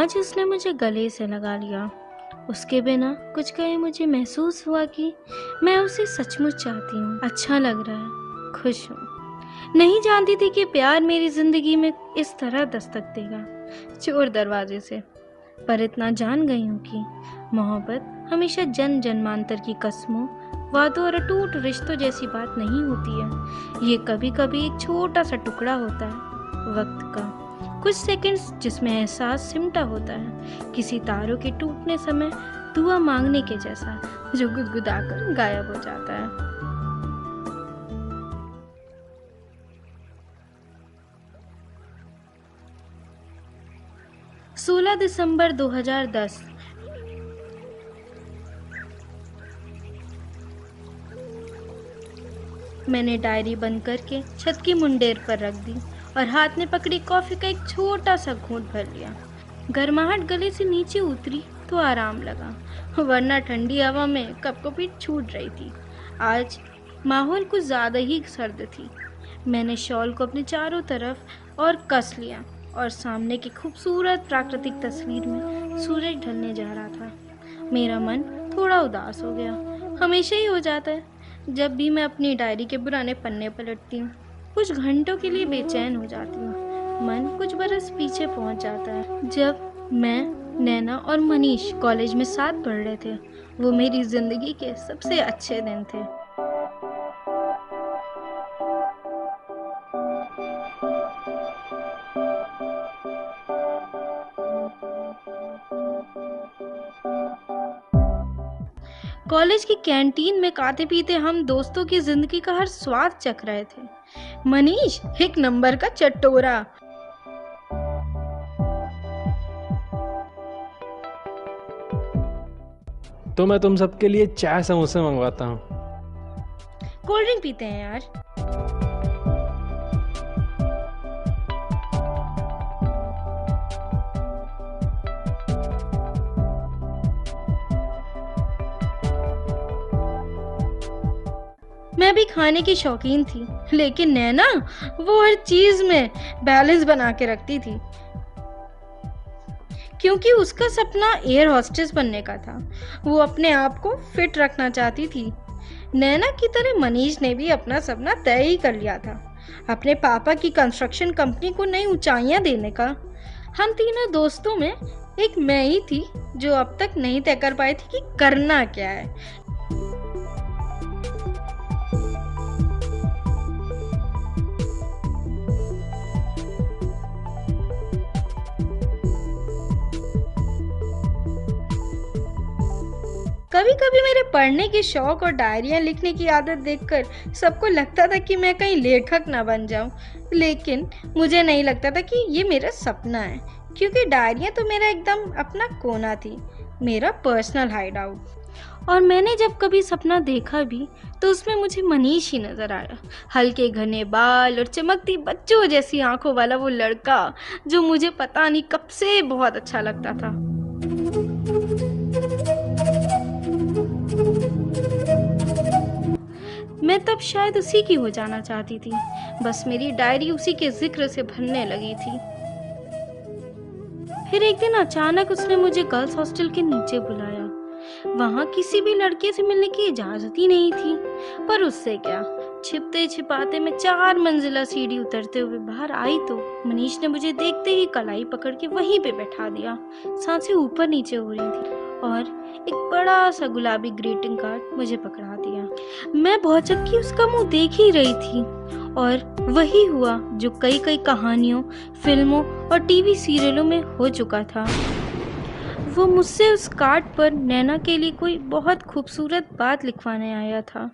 आज उसने मुझे गले से लगा लिया। उसके बिना कुछ कहे मुझे महसूस हुआ कि मैं उसे सचमुच चाहती हूँ। अच्छा लग रहा है, खुश हूँ। नहीं जानती थी कि प्यार मेरी जिंदगी में इस तरह दस्तक देगा, चोर दरवाजे से। पर इतना जान गई हूँ कि मोहब्बत हमेशा जन जन्मांतर की कस्मों, वादों और अटूट रिश्तों जैसी बात नहीं होती है। ये कभी कभी एक छोटा सा टुकड़ा होता है वक्त का, कुछ सेकंड्स जिसमें एहसास सिमटा होता है, किसी तारों के टूटने समय दुआ मांगने के जैसा, जो गुदगुदाकर गायब हो जाता है। 16 दिसंबर 2010। मैंने डायरी बंद करके छत की मुंडेर पर रख दी और हाथ में पकड़ी कॉफी का एक छोटा सा घूंट भर लिया। गर्माहट गले से नीचे उतरी तो आराम लगा, वरना ठंडी हवा में कपकपी छूट रही थी। आज माहौल कुछ ज़्यादा ही सर्द थी। मैंने शॉल को अपने चारों तरफ और कस लिया और सामने की खूबसूरत प्राकृतिक तस्वीर में सूरज ढलने जा रहा था। मेरा मन थोड़ा उदास हो गया। हमेशा ही हो जाता है जब भी मैं अपनी डायरी के पुराने पन्ने पलटती हूँ। कुछ घंटों के लिए बेचैन हो जाती हूँ। मन कुछ बरस पीछे पहुँच जाता है, जब मैं, नैना और मनीष कॉलेज में साथ पढ़ रहे थे। वो मेरी जिंदगी के सबसे अच्छे दिन थे। कॉलेज की कैंटीन में खाते पीते हम दोस्तों की जिंदगी का हर स्वाद चख रहे थे। मनीष एक नंबर का चटोरा, तो मैं तुम सबके लिए चाय समोसे मंगवाता हूँ। कोल्ड ड्रिंक पीते हैं यार। मैं भी खाने की शौकीन थी, लेकिन नैना वो हर चीज में बैलेंस बना के रखती थी, क्योंकि उसका सपना एयर होस्टेस बनने का था। वो अपने आप को फिट रखना चाहती थी। नैना की तरह मनीष ने भी अपना सपना तय ही कर लिया था, अपने पापा की कंस्ट्रक्शन कंपनी को नई ऊंचाइयां देने का। हम तीनों दोस्तों में एक मैं ही थी जो अब तक नहीं तय कर पाई थी कि करना क्या है। कभी कभी मेरे पढ़ने के शौक और डायरियां लिखने की आदत देखकर सबको लगता था कि मैं कहीं लेखक ना बन जाऊं, लेकिन मुझे नहीं लगता था कि ये मेरा सपना है, क्योंकि डायरियां तो मेरा एकदम अपना कोना थी, मेरा पर्सनल हाइड आउट। और मैंने जब कभी सपना देखा भी तो उसमें मुझे मनीष ही नजर आया, हल्के घने बाल और चमकती बच्चों जैसी आंखों वाला वो लड़का जो मुझे पता नहीं कब से बहुत अच्छा लगता था। मैं तब शायद उसी की हो जाना चाहती थी, बस मेरी डायरी उसी के जिक्र से भरने लगी थी। फिर एक दिन अचानक उसने मुझे गर्ल्स हॉस्टल के नीचे बुलाया। वहां किसी भी लड़के से मिलने की इजाजत ही नहीं थी, पर उससे क्या, छिपते छिपाते मैं 4 मंजिला सीढ़ी उतरते हुए बाहर आई तो मनीष ने मुझे देखते ही कलाई पकड़ के वहीं पे बैठा दिया। सांसें ऊपर नीचे हो रही थी और एक बड़ा सा गुलाबी ग्रीटिंग कार्ड मुझे पकड़ा दिया। मैं भौचक्की उसका मुंह देख ही रही थी, और वही हुआ जो कई कई कहानियों, फिल्मों और टीवी सीरियलों में हो चुका था। वो मुझसे उस कार्ड पर नैना के लिए कोई बहुत खूबसूरत बात लिखवाने आया था,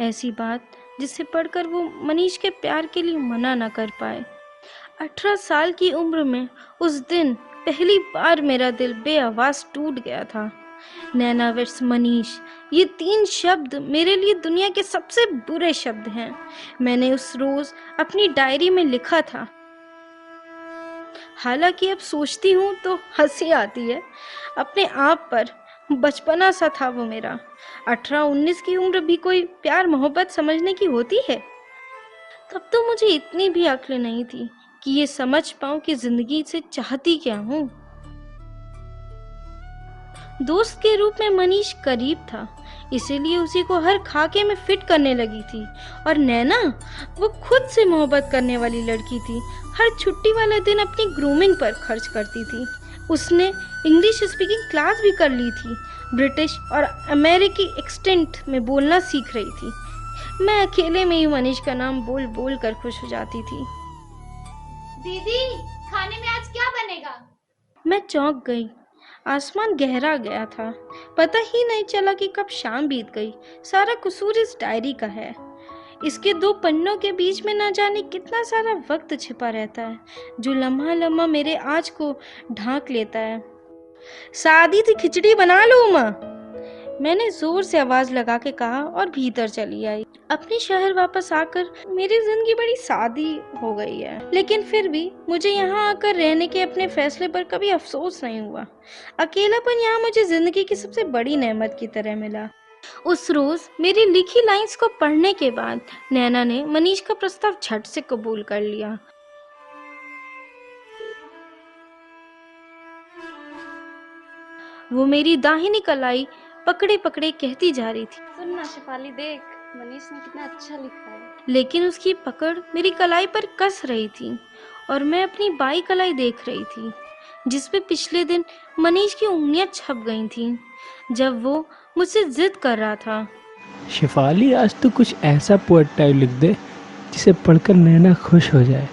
ऐसी बात जिसे पढ़कर वो मनीष के प्यार के लिए मना न कर पाए। 18 साल की उम्र में उस दिन पहली बार मेरा दिल बेआवाज टूट गया था। नैना विर्स मनीष, ये 3 शब्द मेरे लिए दुनिया के सबसे बुरे शब्द हैं। मैंने उस रोज अपनी डायरी में लिखा था। हालांकि अब सोचती हूँ तो हंसी आती है अपने आप पर। बचपना सा था वो मेरा। 18-19 की उम्र भी कोई प्यार मोहब्बत समझने की होती है। तब तो मुझे इतनी भी अक्ल नहीं थी कि ये समझ पाऊं कि जिंदगी से चाहती क्या हूँ। दोस्त के रूप में मनीष करीब था, इसीलिए उसी को हर खाके में फिट करने लगी थी। और नैना, वो खुद से मोहब्बत करने वाली लड़की थी। हर छुट्टी वाला दिन अपनी ग्रूमिंग पर खर्च करती थी। उसने इंग्लिश स्पीकिंग क्लास भी कर ली थी। ब्रिटिश और अमेरिकी एक्सेंट में बोलना सीख रही थी। मैं अकेले में ही मनीष का नाम बोल बोल कर खुश हो जाती थी। दीदी, खाने में आज क्या बनेगा? मैं चौंक गई। आसमान गहरा गया था। पता ही नहीं चला कि कब शाम बीत गई। सारा कसूर इस डायरी का है। इसके 2 पन्नों के बीच में ना जाने कितना सारा वक्त छिपा रहता है, जो लम्हा लम्हा मेरे आज को ढांक लेता है। शादी थी, खिचड़ी बना लो माँ, मैंने जोर से आवाज लगा के कहा और भीतर चली आई। अपने शहर वापस आकर मेरी जिंदगी बड़ी सादी हो गई है, लेकिन फिर भी मुझे यहाँ आकर रहने के अपने फैसले पर कभी अफसोस नहीं हुआ। अकेलापन यहाँ मुझे जिंदगी की सबसे बड़ी नेमत की तरह मिला। उस रोज मेरी लिखी लाइंस को पढ़ने के बाद नैना ने मनीष का प्रस्ताव झट से कबूल कर लिया। वो मेरी दाहिनी कलाई पकड़े पकड़े कहती जा रही थी, सुन ना शेफाली, देख मनीष ने कितना अच्छा लिखा है। लेकिन उसकी पकड़ मेरी कलाई पर कस रही थी और मैं अपनी बाई कलाई देख रही थी, जिस पे पिछले दिन मनीष की उंगलियां छप गई थीं, जब वो मुझसे जिद कर रहा था। शेफाली, आज तू कुछ ऐसा पोएट टाइप लिख दे जिसे पढ़कर नैना खुश हो जाए।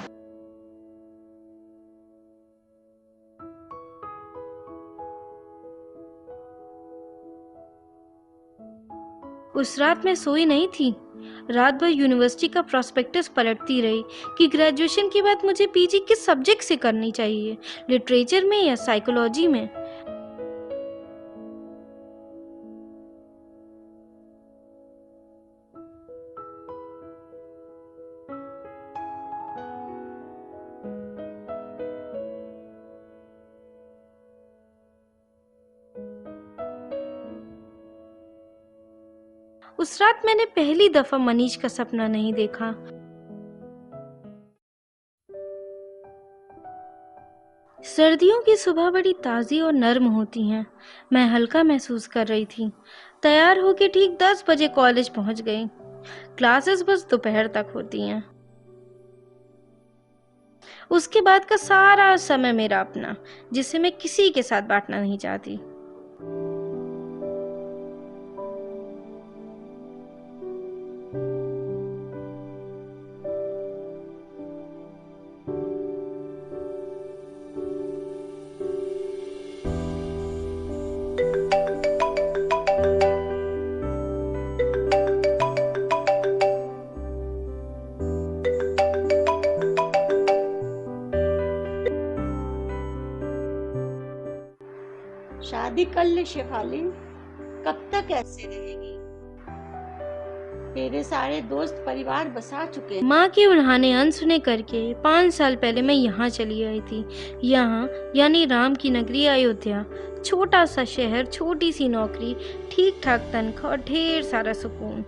उस रात मैं सोई नहीं थी। रात भर यूनिवर्सिटी का प्रॉस्पेक्टस पलटती रही कि ग्रेजुएशन के बाद मुझे पीजी किस सब्जेक्ट से करनी चाहिए, लिटरेचर में या साइकोलॉजी में। उस रात मैंने पहली दफा मनीष का सपना नहीं देखा। सर्दियों की सुबह बड़ी ताज़ी और नर्म होती हैं। मैं हल्का महसूस कर रही थी। तैयार होकर ठीक 10 बजे कॉलेज पहुंच गई। क्लासेस बस दोपहर तक होती हैं। उसके बाद का सारा समय मेरा अपना, जिसे मैं किसी के साथ बांटना नहीं चाहती। शादी कर ले शेफाली, कब तक ऐसे रहेगी? तेरे सारे दोस्त परिवार बसा चुके हैं। माँ के उन्हाने अनसुने करके 5 साल पहले मैं यहाँ चली आई थी। यहाँ यानी राम की नगरी अयोध्या, छोटा सा शहर, छोटी सी नौकरी, ठीक ठाक तनख्वाह और ढेर सारा सुकून।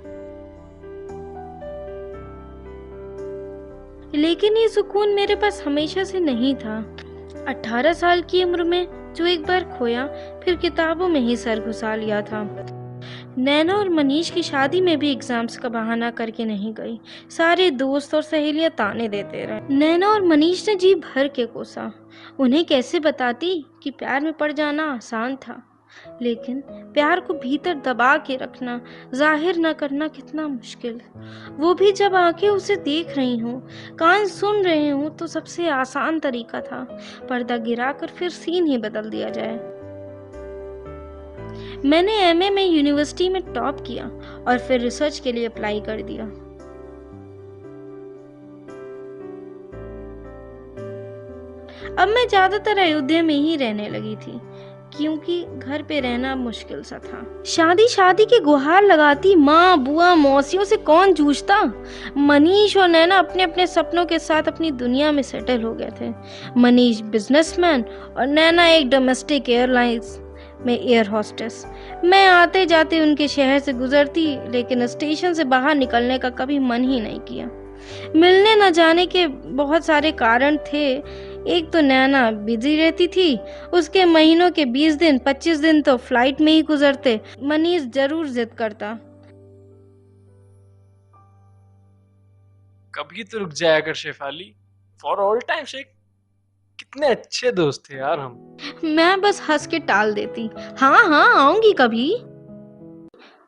लेकिन ये सुकून मेरे पास हमेशा से नहीं था। 18 साल की उम्र में जो एक बार खोया, फिर किताबों में ही सर घुसा लिया था। नैना और मनीष की शादी में भी एग्जाम्स का बहाना करके नहीं गई। सारे दोस्त और सहेलियां ताने देते रहे। नैना और मनीष ने जी भर के कोसा। उन्हें कैसे बताती कि प्यार में पड़ जाना आसान था, लेकिन प्यार को भीतर दबा के रखना, जाहिर न करना कितना मुश्किल। वो भी जब आंखें उसे देख रही हों, कान सुन रहे हों, तो सबसे आसान तरीका था पर्दा गिराकर फिर सीन ही बदल दिया जाए। मैंने एमए में यूनिवर्सिटी में टॉप किया और फिर रिसर्च के लिए अप्लाई कर दिया। अब मैं ज्यादातर अयोध्या में ही रहने लगी थी, क्योंकि घर पे रहना मुश्किल सा था। शादी की गुहार लगाती माँ, बुआ, मौसियों से कौन जूझता। मनीष और नैना अपने अपने सपनों के साथ अपनी दुनिया में सेटल हो गए थे। मनीष बिजनेसमैन और नैना एक डोमेस्टिक एयरलाइंस में एयर होस्टेस। मैं आते जाते उनके शहर से गुजरती, लेकिन स्टेशन से बाहर निकलने का कभी मन ही नहीं किया। मिलने न जाने के बहुत सारे कारण थे एक तो नैना बिजी रहती थी, उसके महीनों के 20 दिन 25 दिन तो फ्लाइट में ही गुजरते। मनीष जरूर जिद करता। कभी तो रुक जाया कर Shefali, for all time shake. कितने अच्छे दोस्त थे यार हम। मैं बस हंस के टाल देती, हाँ हाँ आऊंगी कभी,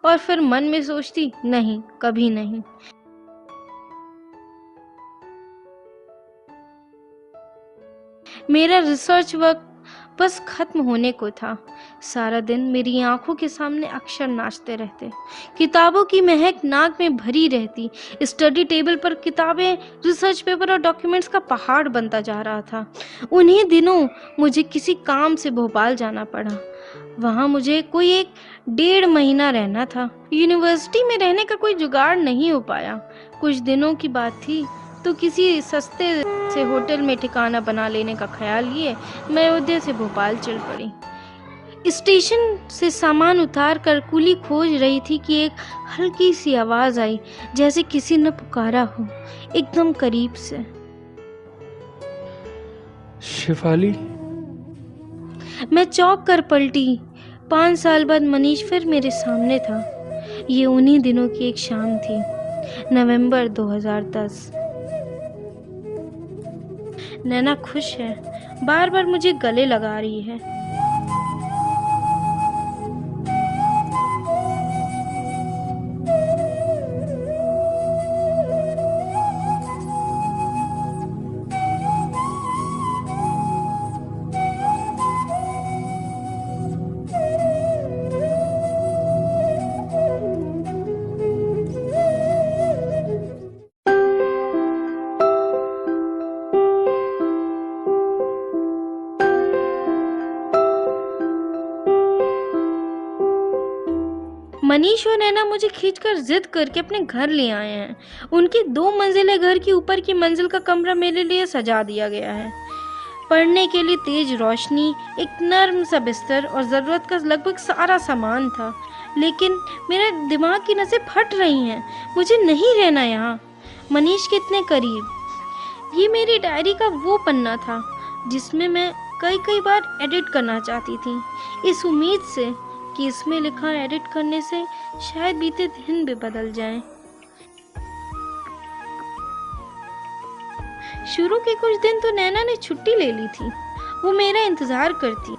और फिर मन में सोचती नहीं, कभी नहीं। मेरा रिसर्च वर्क बस खत्म होने को था। सारा दिन मेरी आंखों के सामने अक्षर नाचते रहते, किताबों की महक नाक में भरी रहती। स्टडी टेबल पर किताबें, रिसर्च पेपर और डॉक्यूमेंट्स का पहाड़ बनता जा रहा था। उन्हीं दिनों मुझे किसी काम से भोपाल जाना पड़ा। वहाँ मुझे कोई 1.5 महीना रहना था। यूनिवर्सिटी में रहने का कोई जुगाड़ नहीं हो पाया। कुछ दिनों की बात थी तो किसी सस्ते से होटल में ठिकाना बना लेने का ख्याल लिए मैं अयोध्या से भोपाल चल पड़ी। स्टेशन से सामान उतार कर कुली खोज रही थी कि एक हल्की सी आवाज आई, जैसे किसी ने पुकारा हो, एकदम करीब से। शेफाली। मैं चौंक कर पलटी। 5 साल बाद मनीष फिर मेरे सामने था। ये उन्हीं दिनों की एक शाम थी, नवंबर 2010। नैना खुश है, बार बार मुझे गले लगा रही है। मनीष और नैना मुझे खींचकर जिद करके अपने घर ले आए हैं। उनकी 2 मंजिले घर की ऊपर की मंजिल का कमरा मेरे लिए सजा दिया गया है। पढ़ने के लिए तेज रोशनी, एक नर्म सा बिस्तर और ज़रूरत का लगभग सारा सामान था। लेकिन मेरे दिमाग की नसें फट रही हैं। मुझे नहीं रहना यहाँ, मनीष के इतने करीब। ये मेरी डायरी का वो पन्ना था जिसमें मैं कई बार एडिट करना चाहती थी, इस उम्मीद से कि इसमें लिखा एडिट करने से शायद बीते दिन भी बदल जाएं। शुरू के कुछ दिन तो नैना ने छुट्टी ले ली थी। वो मेरा इंतजार करती।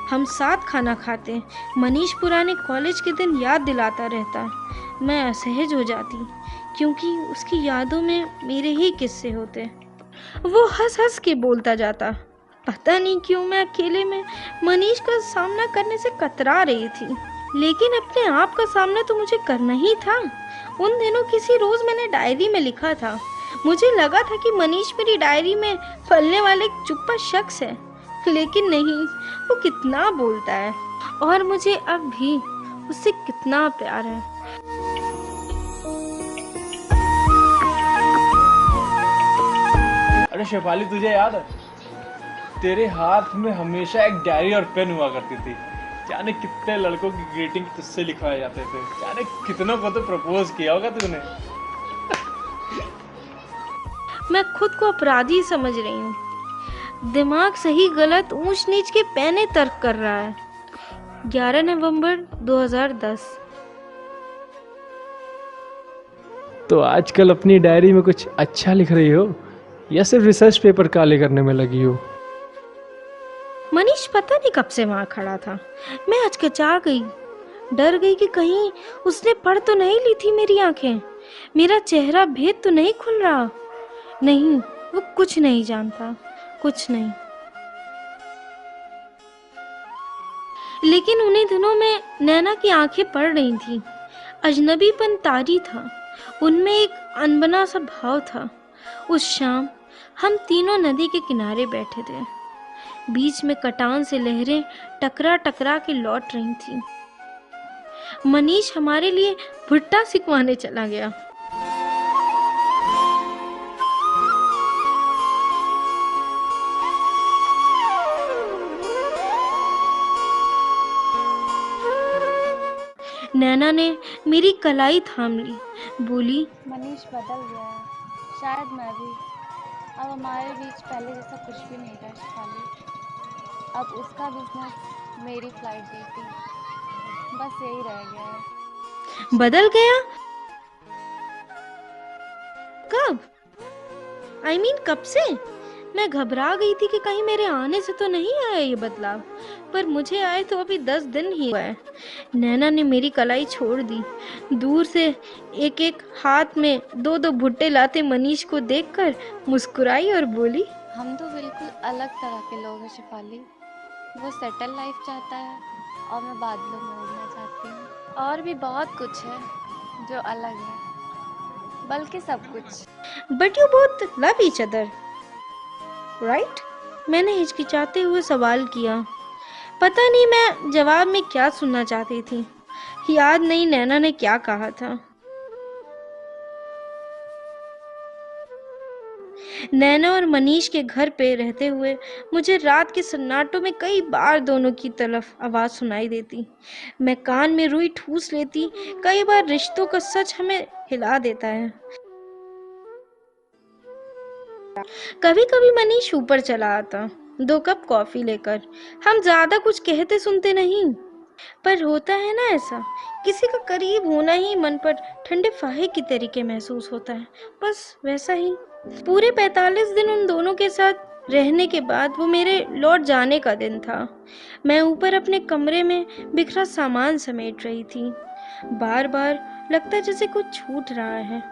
हम साथ खाना खाते। मनीष पुराने कॉलेज के दिन याद दिलाता रहता। मैं असहज हो जाती क्योंकि उसकी यादों में मेरे ही किस्से होते। वो हंस हंस के बोलता जाता। पता नहीं क्यों मैं अकेले में मनीष का सामना करने से कतरा रही थी, लेकिन अपने आप का सामना तो मुझे करना ही था। उन दिनों किसी रोज मैंने डायरी में लिखा था, मुझे लगा था कि मनीष मेरी डायरी में पलने वाला एक चुप्पा शख्स है, लेकिन नहीं, वो कितना बोलता है और मुझे अब भी उससे कितना प्यार है। अरे शेफाली, तुझे याद है तेरे हाथ में हमेशा एक डायरी और पेन हुआ करती थी। जाने कितने लड़कों की ग्रीटिंग तुझसे लिखवाए जाते थे, जाने कितनों को तो प्रपोज किया होगा तूने। मैं खुद को अपराधी समझ रही हूँ। दिमाग सही गलत ऊंच नीच के पैने तर्क कर रहा है। 11 नवंबर 2010। तो आजकल अपनी डायरी में कुछ अच्छा लिख रही हो या सिर्फ रिसर्च पेपर काले करने में लगी हो? मनीष पता नहीं कब से वहां खड़ा था। मैं हचकिचा गई, डर गई कि कहीं उसने पढ़ तो नहीं ली थी मेरी आंखें, मेरा चेहरा भेद तो नहीं खुल रहा। नहीं, वो कुछ नहीं जानता, कुछ नहीं। लेकिन उन्हीं दिनों में नैना की आंखें पढ़ रही थी। अजनबीपन तारी था, उनमें एक अनबना सा भाव था। उस शाम हम तीनों नदी के किनारे बैठे थे। बीच में कटान से लहरें टकरा टकरा के लौट रही थी। मनीष हमारे लिए भुट्टा सिकवाने चला गया। नैना ने मेरी कलाई थाम ली, बोली, मनीष बदल गया है, शायद मैं भी। अब हमारे बीच पहले जैसा कुछ भी नहीं रहा शिफाली। अब उसका बिजनेस, मेरी फ्लाइट ड्यूटी, बस यही रह गया है। बदल गया? कब? I mean, कब से? मैं घबरा गई थी कि कहीं मेरे आने से तो नहीं आया ये बदलाव, पर मुझे आए तो अभी 10 दिन ही हुआ है। नैना ने मेरी कलाई छोड़ दी। दूर से एक एक हाथ में 2-2 भुट्टे लाते मनीष को देखकर मुस्कुराई और बोली, हम तो बिल्कुल अलग तरह के लोग हैं शिफाली। वो सेटल लाइफ चाहता है और मैं बादलों में उड़ना चाहती हूँ। और भी बहुत कुछ है जो अलग है, बल्कि सब कुछ। But you both love each other, right? मैंने हिचकिचाते हुए सवाल किया। पता नहीं मैं जवाब में क्या सुनना चाहती थी। याद नहीं नैना ने क्या कहा था। नैना और मनीष के घर पे रहते हुए मुझे रात के सन्नाटों में कई बार दोनों की तरफ आवाज सुनाई देती। मैं कान में रुई ठूस लेती। कई बार रिश्तों का सच हमें हिला देता है। कभी कभी मनीष ऊपर चला आता 2 कप कॉफी लेकर। हम ज्यादा कुछ कहते सुनते नहीं, पर होता है ना ऐसा, किसी का करीब होना ही मन पर ठंडे फाहे की तरीके महसूस होता है, बस वैसा ही। पूरे 45 दिन उन दोनों के साथ रहने के बाद वो मेरे लौट जाने का दिन था। मैं ऊपर अपने कमरे में बिखरा सामान समेट रही थी। बार बार लगता जैसे कुछ छूट रहा है।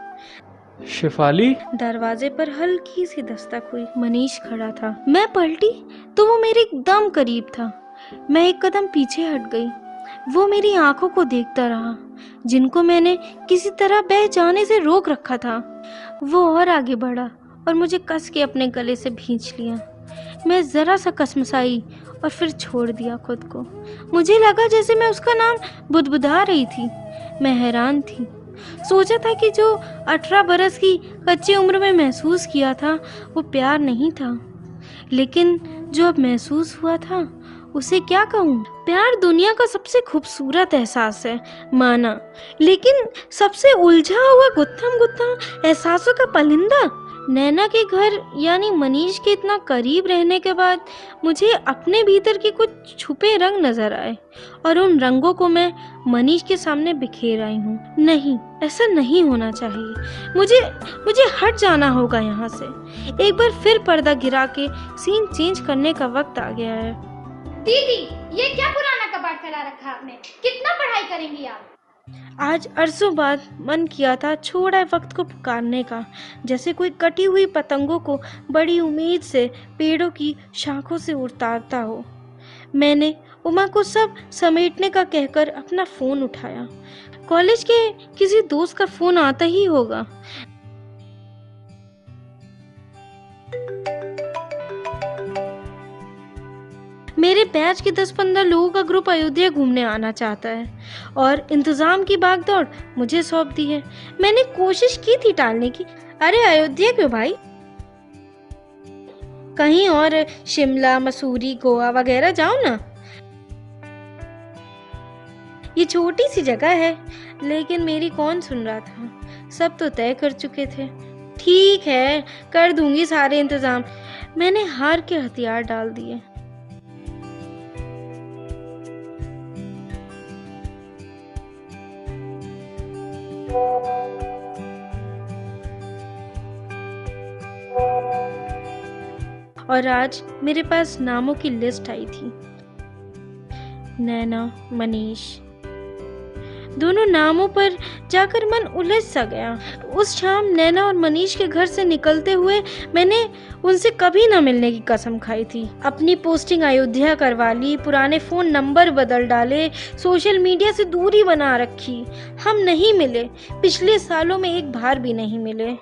शेफाली, दरवाजे पर हल्की सी दस्तक हुई। मनीष खड़ा था। मैं पलटी तो वो मेरे एकदम करीब था। मैं एक कदम पीछे हट गई। वो मेरी आंखों को देखता रहा, जिनको मैंने किसी तरह बह जाने से रोक रखा था। वो और आगे बढ़ा और मुझे कस के अपने गले से भींच लिया। मैं जरा सा कसमसाई और फिर छोड़ दिया खुद को। मुझे लगा जैसे मैं उसका नाम बुदबुदा रही थी। मैं हैरान थी। सोचा था कि जो 18 बरस की कच्ची उम्र में महसूस किया था वो प्यार नहीं था, लेकिन जो अब महसूस हुआ था उसे क्या कहूँ। प्यार दुनिया का सबसे खूबसूरत एहसास है माना, लेकिन सबसे उलझा हुआ गुत्थम गुत्थम एहसासों का परिंदा। नैना के घर यानी मनीष के इतना करीब रहने के बाद मुझे अपने भीतर के कुछ छुपे रंग नजर आए और उन रंगों को मैं मनीष के सामने बिखेर आई हूँ। नहीं, ऐसा नहीं होना चाहिए। मुझे हट जाना होगा यहाँ से। एक बार फिर पर्दा गिरा के सीन चेंज करने का वक्त आ गया है। दीदी, ये क्या पुराना कबाड़ फैला रखा आपने? कितना पढ़ाई करेंगी आप? आज अरसों बाद मन किया था छोड़ा वक्त को पुकारने का, जैसे कोई कटी हुई पतंगों को बड़ी उम्मीद से पेड़ों की शाखों से उतारता हो। मैंने उमा को सब समेटने का कहकर अपना फोन उठाया। कॉलेज के किसी दोस्त का फोन आता ही होगा। मेरे बैच के 10-15 लोगों का ग्रुप अयोध्या घूमने आना चाहता है और इंतजाम की भागदौड़ मुझे सौंप दी है। मैंने कोशिश की थी टालने की। अरे अयोध्या क्यों भाई, कहीं और शिमला, मसूरी, गोवा वगैरह जाओ ना। ये छोटी सी जगह है, लेकिन मेरी कौन सुन रहा था। सब तो तय कर चुके थे। ठीक है, कर दूंगी सारे इंतजाम। मैंने हार के हथियार डाल दिए। और आज मेरे पास नामों की लिस्ट आई थी। नैना, मनीष, दोनों नामों पर जाकर मन उलझ सा गया। उस शाम नैना और मनीष के घर से निकलते हुए मैंने उनसे कभी न मिलने की कसम खाई थी। अपनी पोस्टिंग अयोध्या करवा ली, पुराने फोन नंबर बदल डाले, सोशल मीडिया से दूरी बना रखी। हम नहीं मिले, पिछले सालों में एक बार भी नहीं मिले।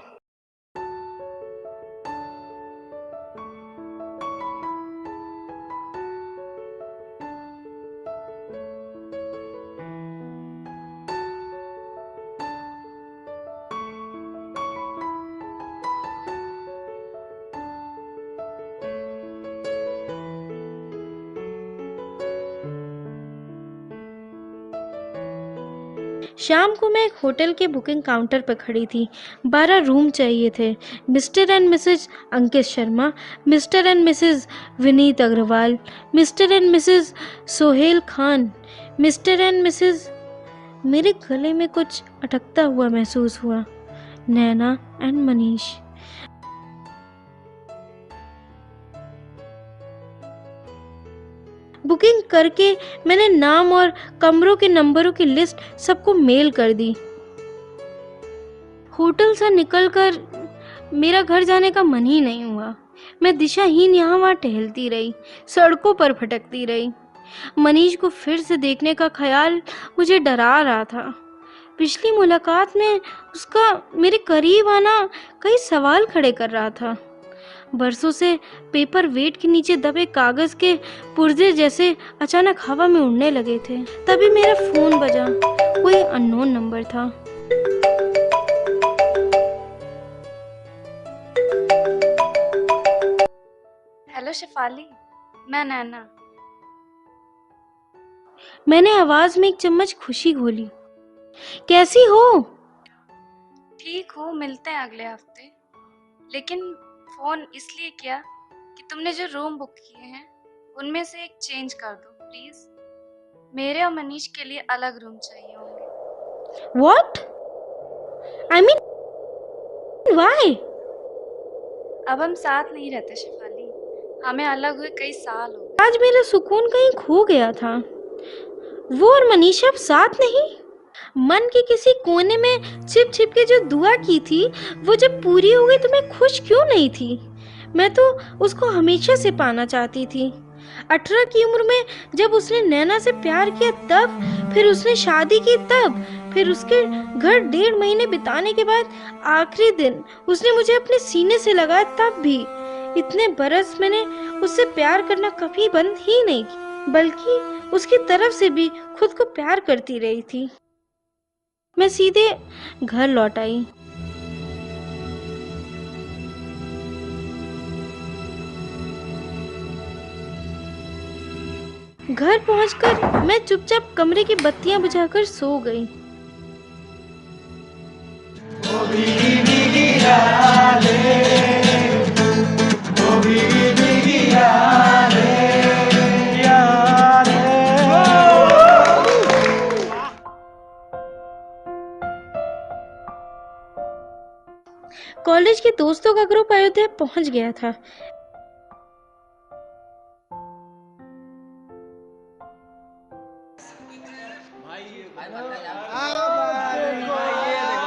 शाम को मैं एक होटल के बुकिंग काउंटर पर खड़ी थी। 12 रूम चाहिए थे। Mr and Mrs Ankit Sharma, Mr and Mrs Vineet Agrawal, Mr and Mrs Sohail Khan, Mr and Mrs. मेरे गले में कुछ अटकता हुआ महसूस हुआ। नैना एंड मनीष। बुकिंग करके मैंने नाम और कमरों के नंबरों की लिस्ट सबको मेल कर दी। होटल से निकलकर मेरा घर जाने का मन ही नहीं हुआ। मैं दिशाहीन यहाँ वहाँ टहलती रही, सड़कों पर भटकती रही। मनीष को फिर से देखने का ख्याल मुझे डरा रहा था। पिछली मुलाकात में उसका मेरे करीब आना कई सवाल खड़े कर रहा था। बरसों से पेपर वेट के नीचे दबे कागज के पुर्जे जैसे अचानक हवा में उड़ने लगे थे। तभी मेरा फोन बजा। कोई अननोन नंबर था। हेलो शेफाली, मैं नैना। मैंने आवाज में एक चम्मच खुशी घोली। कैसी हो? ठीक हो, मिलते हैं अगले हफ्ते। लेकिन फोन इसलिए किया कि तुमने जो रूम बुक किए हैं उनमें से एक चेंज कर दो प्लीज। मेरे और मनीष के लिए अलग रूम चाहिए होंगे। What? I mean, why? अब हम साथ नहीं रहते शेफाली, हमें अलग हुए कई साल हो गए। आज मेरा सुकून कहीं खो गया था। वो और मनीषा अब साथ नहीं। मन के किसी कोने में छिप छिप के जो दुआ की थी वो जब पूरी हो गई तो मैं खुश क्यों नहीं थी? मैं तो उसको हमेशा से पाना चाहती थी। 18 की उम्र में जब उसने नैना से प्यार किया तब, फिर उसने शादी की तब, फिर उसके घर 1.5 महीने बिताने के बाद आखिरी दिन उसने मुझे अपने सीने से लगाया तब भी। इतने बरस मैंने उससे प्यार करना कभी बंद ही नहीं की, बल्कि उसकी तरफ से भी खुद को प्यार करती रही थी। मैं सीधे घर लौट आई। घर पहुंचकर मैं चुपचाप कमरे की बत्तियां बुझाकर सो गई। कॉलेज के दोस्तों का ग्रुप अयोध्या पहुंच गया था।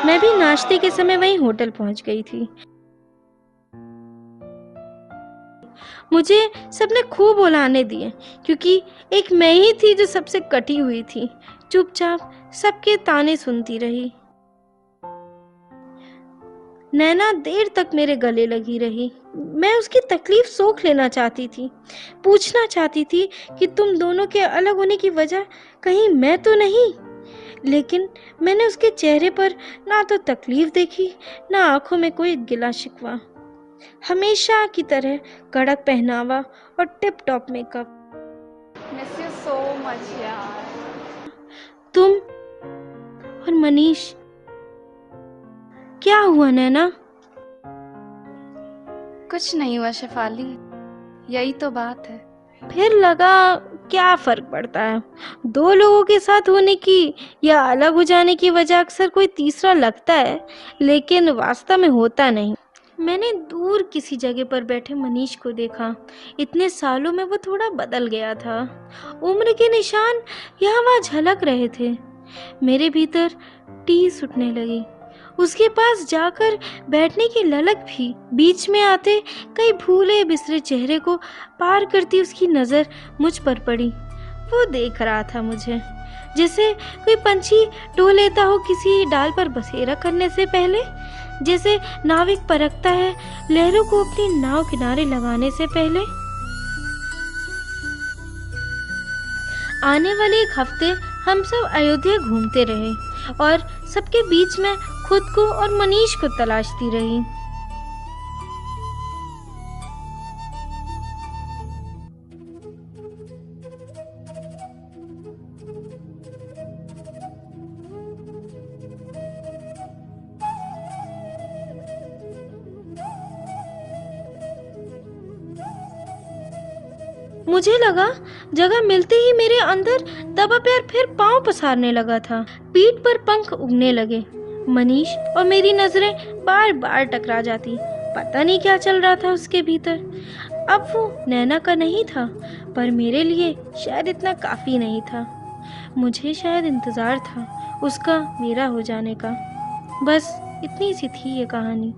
मैं भी नाश्ते के समय वहीं होटल पहुंच गई थी। मुझे सबने खूब उलाहने दिए क्योंकि एक मैं ही थी जो सबसे कटी हुई थी। चुपचाप सबके ताने सुनती रही। नैना देर तक मेरे गले लगी रही। मैं उसकी तकलीफ सोख लेना चाहती थी, पूछना चाहती थी कि तुम दोनों के अलग होने की वजह कहीं मैं तो नहीं। लेकिन मैंने उसके चेहरे पर ना तो तकलीफ देखी, ना आंखों में कोई गिला शिकवा। हमेशा की तरह कड़क पहनावा और tip top makeup. Miss you so much यार। तुम और मनीष। क्या हुआ नैना? कुछ नहीं हुआ शेफाली, यही तो बात है। फिर लगा क्या फर्क पड़ता है, 2 लोगों के साथ होने की या अलग हो जाने की वजह अक्सर कोई तीसरा लगता है, लेकिन वास्तव में होता नहीं। मैंने दूर किसी जगह पर बैठे मनीष को देखा। इतने सालों में वो थोड़ा बदल गया था। उम्र के निशान यहाँ वहाँ झलक रहे थे। मेरे भीतर टीस उठने लगी। उसके पास जाकर बैठने की ललक भी। बीच में आते कई भूले बिसरे चेहरे को पार करती उसकी नज़र मुझ पर पड़ी। वो देख रहा था मुझे जैसे कोई पंछी डो लेता हो किसी डाल पर बसेरा करने से पहले, जैसे नाविक परखता है लहरों को अपनी नाव किनारे लगाने से पहले। आने वाले एक हफ्ते हम सब अयोध्या घूमते रहे और सबके बीच में खुद को और मनीष को तलाशती रही। मुझे लगा जगह मिलते ही मेरे अंदर दबा प्यार फिर पांव पसारने लगा था। पीठ पर पंख उगने लगे। मनीष और मेरी नजरें बार बार टकरा जाती। पता नहीं क्या चल रहा था उसके भीतर। अब वो नैना का नहीं था, पर मेरे लिए शायद इतना काफी नहीं था। मुझे शायद इंतजार था उसका मेरा हो जाने का। बस इतनी सी थी ये कहानी।